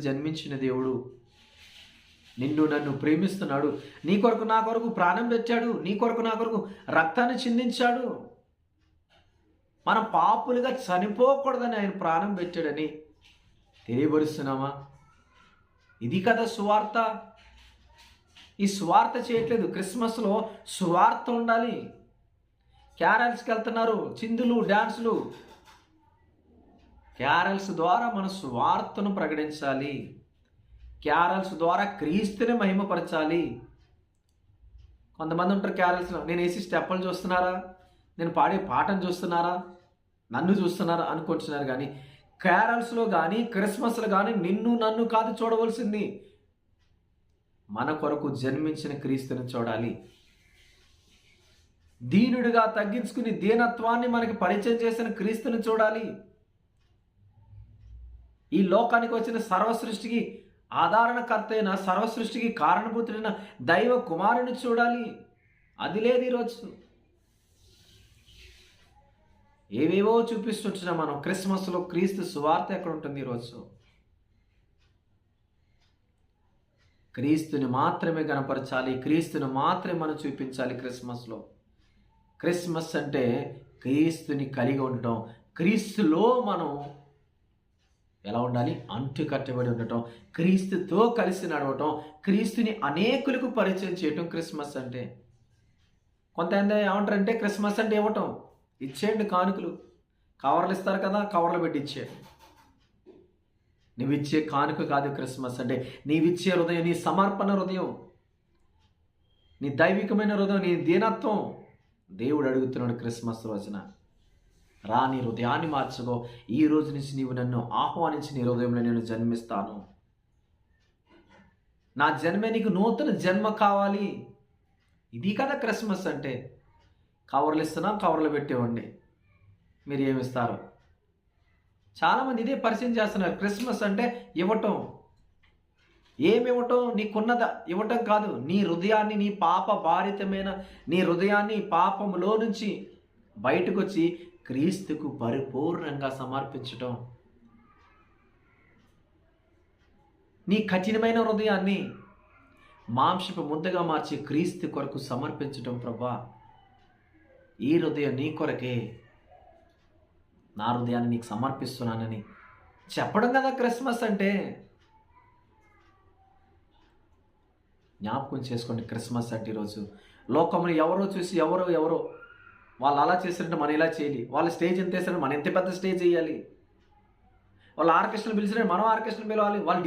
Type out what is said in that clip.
జన్మించిన దేవుడు నిన్ను నన్ను ప్రేమిస్తున్నాడు. నీ కొరకు నా కొరకు ప్రాణం పెట్టాడు. నీ కొరకు నా కొరకు రక్తాన్ని చిందించాడు. మనం పాపులుగా చనిపోకూడదని ఆయన ప్రాణం పెట్టాడని తెలియబరుస్తున్నామా? ఇది కదా సువార్త. ఈ సువార్త చేయట్లేదు. క్రిస్మస్లో సువార్త ఉండాలి. క్యారల్స్కి వెళ్తున్నారు, చిందులు డ్యాన్సులు. క్యారల్స్ ద్వారా మన సువార్తను ప్రకటించాలి. క్యారల్స్ ద్వారా క్రీస్తుని మహిమపరచాలి. కొంతమంది ఉంటారు క్యారల్స్లో, నేను వేసి స్టెప్పులు చూస్తున్నారా, నేను పాడే పాటను చూస్తున్నారా, నన్ను చూస్తున్నారా అనుకుంటున్నారు. కానీ క్యారల్స్లో కానీ క్రిస్మస్లో కానీ నిన్ను నన్ను కాదు చూడవలసింది, మన కొరకు జన్మించిన క్రీస్తుని చూడాలి. దీనుడిగా తగ్గించుకుని దీనత్వాన్ని మనకి పరిచయం చేసిన క్రీస్తుని చూడాలి. ఈ లోకానికి వచ్చిన సర్వసృష్టికి ఆధారణకర్త అయిన, సర్వసృష్టికి కారణభూతుడైన దైవ కుమారుని చూడాలి. అది లేదు ఈరోజు. ఏవేవో చూపిస్తుంటున్నాం మనం. క్రిస్మస్లో క్రీస్తు సువార్త ఎక్కడ ఉంటుంది ఈరోజు? క్రీస్తుని మాత్రమే కనపరచాలి. క్రీస్తుని మాత్రమే మనం చూపించాలి క్రిస్మస్లో. క్రిస్మస్ అంటే క్రీస్తుని కలిగి ఉండటం. క్రీస్తులో మనం ఎలా ఉండాలి? అంటు కట్టబడి ఉండటం, క్రీస్తుతో కలిసి నడవటం, క్రీస్తుని అనేకులకు పరిచయం చేయటం క్రిస్మస్ అంటే. కొంతమంది ఏమంటారంటే క్రిస్మస్ అంటే ఇవ్వటం. ఇచ్చేయండి కానుకలు. కవర్లు ఇస్తారు కదా, కవర్లు పెట్టి ఇచ్చేయండి. నువ్వు ఇచ్చే కానుక కాదు క్రిస్మస్ అంటే. నీవిచ్చే హృదయం, నీ సమర్పణ హృదయం, నీ దైవికమైన హృదయం, నీ దీనత్వం దేవుడు అడుగుతున్నాడు క్రిస్మస్ రోజున. రా, నీ హృదయాన్ని మార్చుకో. ఈ రోజు నుంచి నీవు నన్ను ఆహ్వానించి నీ హృదయంలో నేను జన్మిస్తాను. నా జన్మే నీకు నూతన జన్మ కావాలి. ఇది కదా క్రిస్మస్ అంటే. కవర్లు ఇస్తున్నా, కవర్లు పెట్టేవండి. మీరు ఏమిస్తారు? చాలామంది ఇదే పరిచయం చేస్తున్నారు. క్రిస్మస్ అంటే ఇవ్వటం. ఏమి ఇవ్వటం? నీకున్నద ఇవ్వటం కాదు, నీ హృదయాన్ని, నీ పాప భారితమైన నీ హృదయాన్ని పాపములో నుంచి బయటకు వచ్చి క్రీస్తుకు పరిపూర్ణంగా సమర్పించటం. నీ కఠినమైన హృదయాన్ని మాంసపు ముద్దగా మార్చి క్రీస్తు కొరకు సమర్పించటం. ప్రభా, ఈ హృదయం నీ కొరకే, నా హృదయాన్ని నీకు సమర్పిస్తున్నానని చెప్పడం కదా క్రిస్మస్ అంటే. జ్ఞాపకం చేసుకోండి, క్రిస్మస్ అంటే ఈరోజు లోకంలో ఎవరో చూసి ఎవరో వాళ్ళు అలా చేశారంటే మనం ఇలా చేయాలి. వాళ్ళు స్టేజ్ ఎంత వేసారంటే మనం ఎంత పెద్ద స్టేజ్ వేయాలి. వాళ్ళు ఆర్కెస్ట్రాలు పిలిచారంటే మనం ఆర్కెస్ట్రాలు పిలవాలి. వాళ్ళు